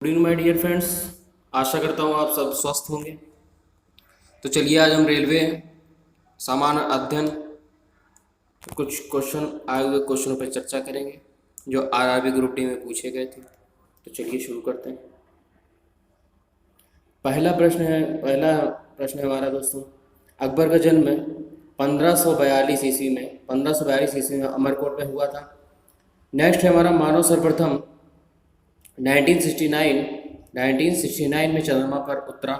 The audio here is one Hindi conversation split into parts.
Good evening my dear friends. आशा करता हूँ आप सब स्वस्थ होंगे। तो चलिए आज हम रेलवे सामान्य अध्ययन कुछ क्वेश्चन आए हुए क्वेश्चनों पर चर्चा करेंगे जो आरआरबी ग्रुप डी में पूछे गए थे। तो चलिए शुरू करते हैं। पहला प्रश्न है हमारा दोस्तों, अकबर का जन्म 1542 ईस्वी में अमरकोट में हुआ था। नेक्स्ट है हमारा, मानव सर्वप्रथम 1969 में चंद्रमा पर उतरा।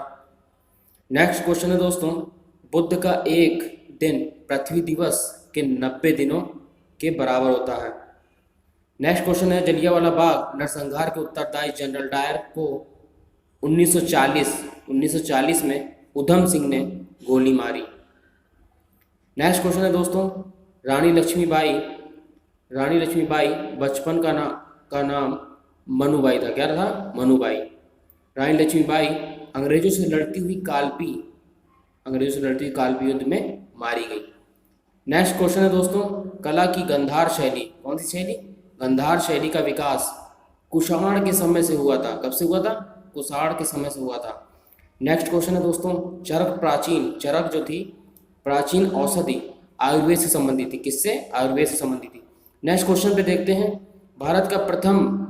नेक्स्ट क्वेश्चन है दोस्तों, बुध का एक दिन पृथ्वी दिवस के 90 दिनों के बराबर होता है। नेक्स्ट क्वेश्चन है, जलियांवाला बाग नरसंहार के उत्तरदायी जनरल डायर को 1940 में उधम सिंह ने गोली मारी। नेक्स्ट क्वेश्चन है दोस्तों, रानी लक्ष्मीबाई बचपन का नाम मनुबाई था। क्या था? मनुबाई। रानी लक्ष्मीबाई अंग्रेजों से लड़ती हुई कालपी युद्ध में मारी गई। नेक्स्ट क्वेश्चन है दोस्तों, कला की गंधार शैली, कौन सी शैली? गंधार शैली का विकास कुषाण के समय से हुआ था। कब से हुआ था? कुषाण के समय से हुआ था। नेक्स्ट क्वेश्चन है दोस्तों, चरक जो थी प्राचीन औषधि आयुर्वेद से संबंधित थी। किससे? आयुर्वेद से संबंधित थी। नेक्स्ट क्वेश्चन पे देखते हैं, भारत का प्रथम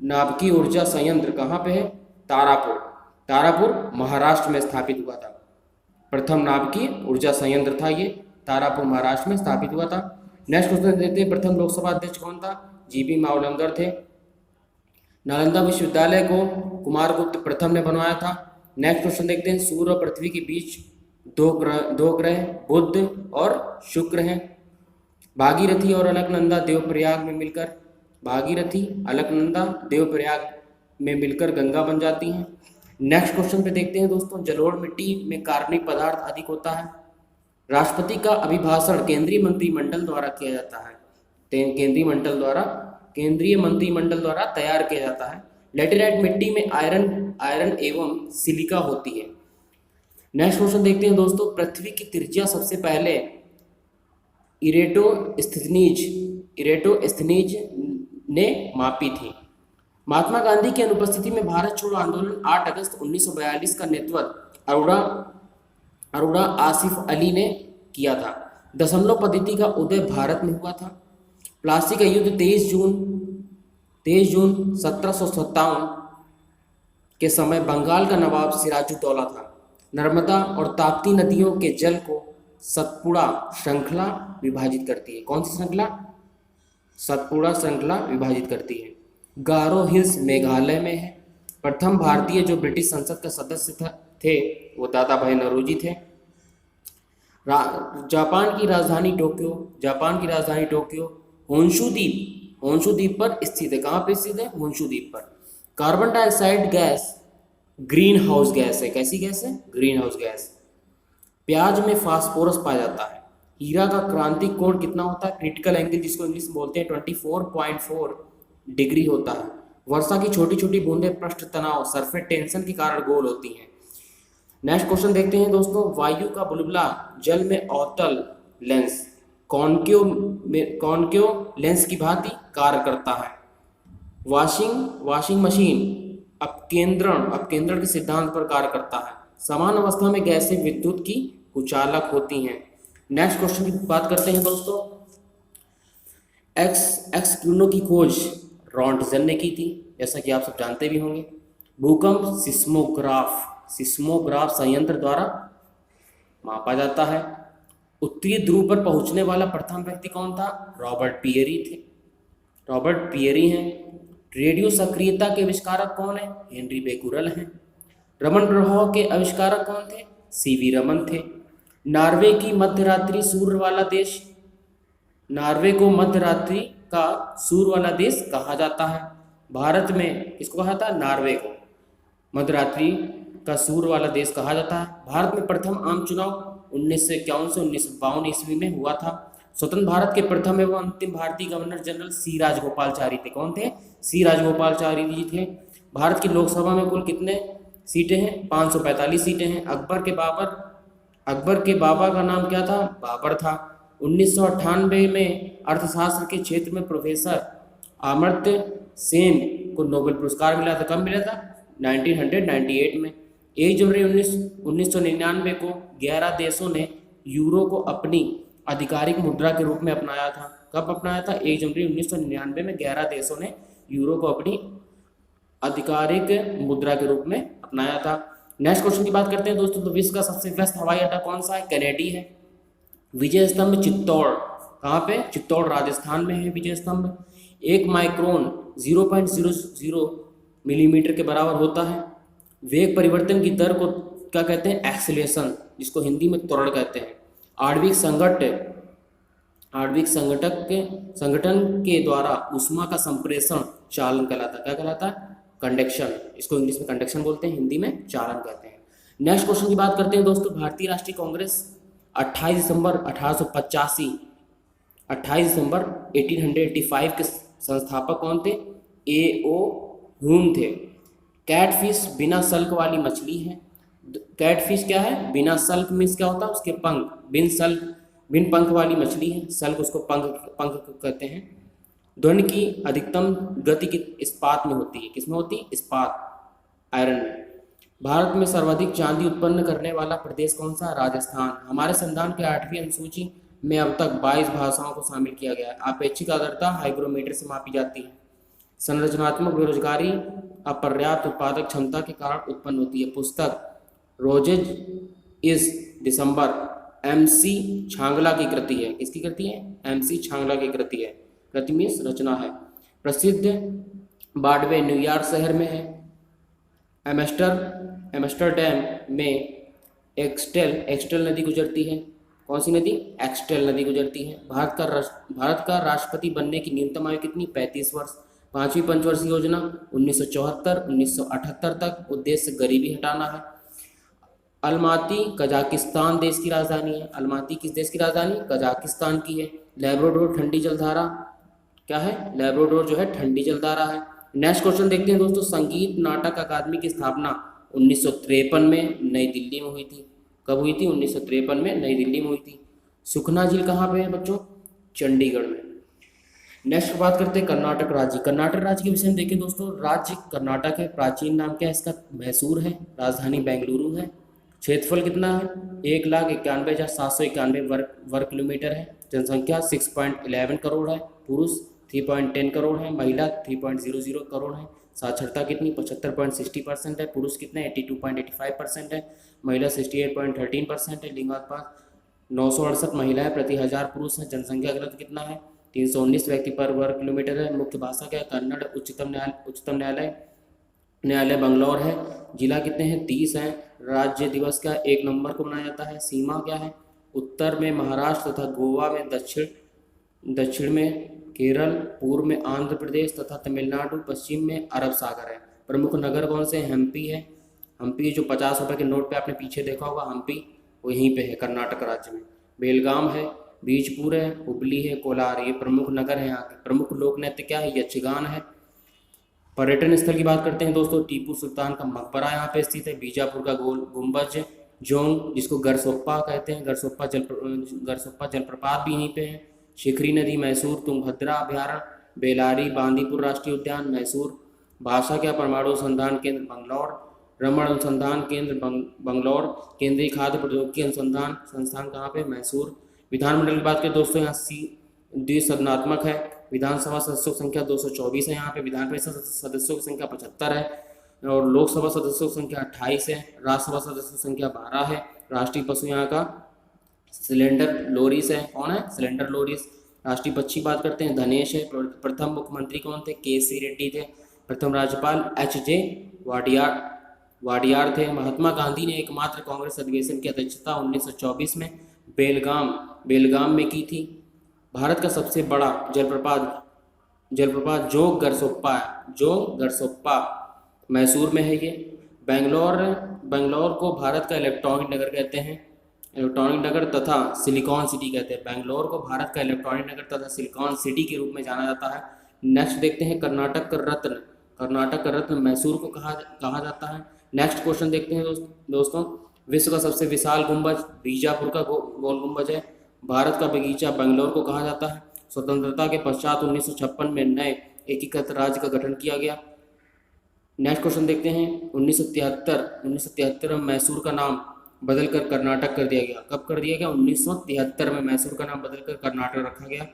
नाभिकीय ऊर्जा संयंत्र कहाँ पे है? तारापुर महाराष्ट्र में स्थापित हुआ था। प्रथम नाभिकीय ऊर्जा संयंत्र था ये, तारापुर महाराष्ट्र में स्थापित हुआ था। नेक्स्ट क्वेश्चन देखते हैं, प्रथम लोकसभा अध्यक्ष कौन था? जीबी मावलंकर थे। नालंदा विश्वविद्यालय को कुमारगुप्त प्रथम ने बनवाया था। नेक्स्ट क्वेश्चन देखते हैं, सूर्य और पृथ्वी के बीच दो ग्रह बुध और शुक्र हैं। भागीरथी और अलकनंदा देवप्रयाग में मिलकर गंगा बन जाती हैं। नेक्स्ट क्वेश्चन पे देखते हैं दोस्तों, जलोढ़ मिट्टी में कार्बनिक पदार्थ अधिक होता है। राष्ट्रपति का अभिभाषण केंद्रीय मंत्रिमंडल द्वारा किया जाता है। केंद्रीय मंत्रिमंडल द्वारा तैयार किया जाता है। लेटेराइट मिट्टी में आयरन एवं सिलिका होती है। नेक्स्ट क्वेश्चन देखते हैं दोस्तों, पृथ्वी की त्रिज्या सबसे पहले इरेटोस्थनीज ने मापी थी। महात्मा गांधी की अनुपस्थिति में भारत छोड़ो आंदोलन 8 अगस्त 1942 का नेतृत्व अरोड़ा आसिफ अली ने किया था। दशमलव पद्धति का उदय भारत में हुआ था। प्लासी का युद्ध 23 जून 1757 के समय बंगाल का नवाब सिराजुद्दौला था। नर्मदा और ताप्ती नदियों के जल को सतपुड़ा श्रृंखला विभाजित करती है। कौन सी श्रृंखला? सतपुड़ा श्रृंखला विभाजित करती है। गारो हिल्स मेघालय में है। प्रथम भारतीय जो ब्रिटिश संसद का सदस्य थे वो दादा भाई नौरोजी थे। जापान की राजधानी टोक्यो होन्शु द्वीप पर स्थित है। कहाँ पे स्थित है? होन्शु द्वीप पर। Carbon dioxide gas green house gas है। कैसी गैस है? Green house gas. प्याज में फास्फोरस पाया जाता है। हीरा का क्रांतिक कोण कितना होता है? क्रिटिकल एंगल जिसको इंग्लिश में बोलते हैं 24.4 डिग्री होता है। वर्षा की छोटी छोटी बूंदें पृष्ठ तनाव सरफेस टेंशन के कारण गोल होती हैं। नेक्स्ट क्वेश्चन देखते हैं दोस्तों, वायु का बुलबुला जल में अवतल लेंस कॉनकेव लेंस की भांति कार्य करता है। वॉशिंग मशीन अपकेंद्रण के सिद्धांत पर कार्य करता है। समान अवस्था में गैसें विद्युत की कुचालक होती हैं। नेक्स्ट क्वेश्चन की बात करते हैं दोस्तों, एक्स किरणों की खोज रॉन्टजन ने की थी, जैसा कि आप सब जानते भी होंगे। भूकंप सिस्मोग्राफ संयंत्र द्वारा मापा जाता है। उत्तरी ध्रुव पर पहुंचने वाला प्रथम व्यक्ति कौन था? रॉबर्ट पियरी हैं। रेडियो सक्रियता के आविष्कारक कौन है? हेनरी बेकुरल हैं। रमन प्रभाव के आविष्कारक कौन थे? सीवी रमन थे। नार्वे को मध्य रात्रि का सूर्य वाला देश कहा जाता है। भारत में किसको कहा था? नार्वे को मध्य रात्रि का सूर्य वाला देश कहा जाता है। भारत में प्रथम आम चुनाव 1951 से 1952 ईस्वी में हुआ था। स्वतंत्र भारत के प्रथम एवं अंतिम भारतीय गवर्नर जनरल सी राजगोपालचारी थे। कौन थे? सी राजगोपालचारी जी थे। भारत की लोकसभा में कुल कितने सीटें हैं? 545 सीटें हैं। अकबर के बाबा का नाम क्या था? बाबर था। 1998 में अर्थशास्त्र के क्षेत्र में प्रोफेसर अमर्त्य सेन को नोबेल पुरस्कार मिला था। कब मिला था? 1998 में। 1 जनवरी 1999 को 11 देशों ने यूरो को अपनी आधिकारिक मुद्रा के रूप में अपनाया था। कब अपनाया था? 1 जनवरी 1999 में 11 देशों ने यूरो को अपनी आधिकारिक मुद्रा के रूप में अपनाया था। नेक्स्ट क्वेश्चन की बात करते हैं दोस्तों, तो विश्व का सबसे व्यस्त हवाई अड्डा कौन सा है? कैनेडी है। विजय स्तंभ चित्तौड़, कहाँ पे? चित्तौड़ राजस्थान में है विजय स्तंभ। 1 माइक्रोन 0.00 मिलीमीटर के बराबर होता है। वेग परिवर्तन की दर को क्या कहते हैं? एक्सेलेरेशन, जिसको हिंदी में त्वरण कहते हैं। आणविक संगठन के द्वारा ऊष्मा का संप्रेषण चालन कहलाता है। क्या कहलाता है? कंडक्शन। इसको इंग्लिश में कंडक्शन बोलते हैं, हिंदी में चालन कहते हैं। नेक्स्ट क्वेश्चन की बात करते हैं दोस्तों, भारतीय राष्ट्रीय कांग्रेस 28 दिसंबर 1885 28 दिसंबर 1885 के संस्थापक कौन थे? A.O. ह्यूम थे। कैटफिश बिना सल्क वाली मछली है। कैटफिश क्या है? बिना सल्क मीन्स क्या होता है? उसके पंख, बिन पंख वाली मछली है। सल्क उसको पंख कहते हैं। ध्वनि की अधिकतम गति की इस्पात में होती है। किसमें होती है? इस्पात, आयरन में। भारत में सर्वाधिक चांदी उत्पन्न करने वाला प्रदेश कौन सा? राजस्थान। हमारे संविधान के 8वीं अनुसूची में अब तक 22 भाषाओं को शामिल किया गया है। आपेक्षिक आर्द्रता हाइग्रोमीटर से मापी जाती है। संरचनात्मक बेरोजगारी अपर्याप्त उत्पादक क्षमता के कारण उत्पन्न होती है। पुस्तक रोजेज इस दिसंबर MC छांगला की कृति है। किसकी कृति है? MC छांगला की कृति है। कृति मीन्स रचना है। प्रसिद्ध बाडवे न्यूयॉर्क शहर में है। एम्स्टर्डम में एक्सटेल नदी गुजरती है। कौन सी नदी? एक्सटेल नदी गुजरती है। भारत का राष्ट्रपति बनने की न्यूनतम आयु कितनी? 35 वर्ष। 5वीं पंचवर्षीय योजना 1974-1978 तक। उद्देश्य गरीबी हटाना है। अलमाती कजाकिस्तान देश की राजधानी है। अलमाती किस देश की राजधानी? कजाकिस्तान की है। लेब्राडोर ठंडी जलधारा क्या है? लेब्राडोर जो है ठंडी जलधारा है। नेक्स्ट क्वेश्चन देखते हैं दोस्तों, संगीत नाटक अकादमी की स्थापना 1953 में नई दिल्ली में हुई थी। कब हुई थी? 1953 में नई दिल्ली में हुई थी। सुखना झील कहाँ पे है बच्चों? चंडीगढ़ में। नेक्स्ट बात करते हैं कर्नाटक राज्य। कर्नाटक राज्य के विषय में देखें दोस्तों, राज्य कर्नाटक है। प्राचीन नाम क्या है इसका? मैसूर है। राजधानी बेंगलुरु है। क्षेत्रफल कितना है? 1,91,791 वर्ग किलोमीटर है। जनसंख्या 6.11 करोड़ है। पुरुष 3.10 करोड़ है। महिला 3.00 करोड़ है। साक्षरता कितनी? 75.60% है। पुरुष कितने? 82.85% है। महिला 68.13% है। लिंगानुपात 968 महिलाएं प्रति 1000 पुरुष है। जनसंख्या घनत्व कितना है? 319 व्यक्ति पर वर्ग किलोमीटर है। मुख्य भाषा क्या है? कन्नड़। उच्चतम न्यायालय बंगलौर है। जिला कितने हैं? 30 हैं। राज्य दिवस क्या? 1 नवंबर को मनाया जाता है। सीमा क्या है? उत्तर में महाराष्ट्र तथा गोवा में, दक्षिण में केरल, पूर्व में आंध्र प्रदेश तथा तमिलनाडु, पश्चिम में अरब सागर है। प्रमुख नगर कौन से? हम्पी है। हम्पी जो 50 रुपये के नोट पे आपने पीछे देखा होगा, हम्पी वो यहीं पे है कर्नाटक राज्य में। बेलगाम है। बीजपुर है। हुबली है। कोलार, ये प्रमुख नगर है यहाँ के। प्रमुख लोक नृत्य क्या है? यक्षगान है। पर्यटन स्थल की बात करते हैं दोस्तों, टीपू सुल्तान का मकबरा यहाँ पे स्थित है। बीजापुर का गोल गुम्बज, जोंग जिसको गरसोप्पा कहते हैं, गरसोप्पा जलप्रपात भी यहीं पे है। शिखरी नदी मैसूर, तुंगभद्रा अभ्यारण्य, बेलारी बांदीपुर राष्ट्रीय उद्यान मैसूर। भाषा क्या? परमाणु अनुसंधान केंद्र बंगलौर, रमण अनुसंधान केंद्र बंगलौर। केंद्रीय खाद्य प्रौद्योगिकी अनुसंधान संस्थान कहाँ पे? मैसूर। विधानमंडल की बात करें दोस्तों, यहाँ द्विसदनात्मक है। विधानसभा सदस्यों की संख्या 224 है। यहाँ पे विधान परिषद सदस्यों की संख्या 75 है और लोकसभा सदस्यों की संख्या 28 है। राज्यसभा सदस्यों की संख्या 12 है। राष्ट्रीय पशु यहाँ का सिलेंडर लोरिस है। कौन है? Slender loris. राष्ट्रीय पक्षी बात करते हैं, धनेश है। प्रथम मुख्यमंत्री कौन थे? KC रेड्डी थे। प्रथम राज्यपाल HJ वाडियार थे। महात्मा गांधी ने एकमात्र कांग्रेस अधिवेशन की अध्यक्षता 1924 में बेलगाम में की थी। भारत का सबसे बड़ा जलप्रपात जोग गरसोप्पा मैसूर में है। ये बेंगलौर को भारत का इलेक्ट्रॉनिक नगर कहते हैं, इलेक्ट्रॉनिक नगर तथा सिलिकॉन सिटी कहते हैं। बेंगलौर को भारत का इलेक्ट्रॉनिक नगर तथा सिलिकॉन सिटी के रूप में जाना जाता है। नेक्स्ट देखते हैं कर्नाटक का रत्न मैसूर को कहा जाता है। नेक्स्ट क्वेश्चन देखते हैं दोस्तों, विश्व का सबसे विशाल गुंबज बीजापुर का गोल गुंबज है। भारत का बगीचा बेंगलौर को कहा जाता है। स्वतंत्रता के पश्चात 1956 में नए एकीकृत राज्य का गठन किया गया। नेक्स्ट क्वेश्चन देखते हैं। 1973 में मैसूर का नाम बदलकर कर्नाटक कर दिया गया। कब कर दिया गया? 1973 में मैसूर का नाम बदलकर कर्नाटक रखा गया।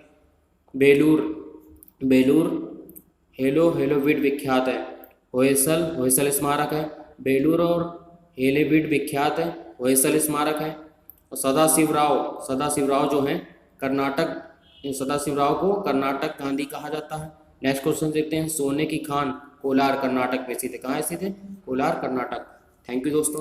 बेलूर बेलूर हेलोविड विख्यात है। होयसल स्मारक है। बेलूर और हेलोविड विख्यात है, होयसल स्मारक है। और सदाशिवराव जो है कर्नाटक, सदाशिवराव को कर्नाटक गांधी कहा जाता है। नेक्स्ट क्वेश्चन देखते हैं। सोने की खान कोलार कर्नाटक में स्थित है। कहाँ स्थित है? कोलार कर्नाटक। थैंक यू दोस्तों।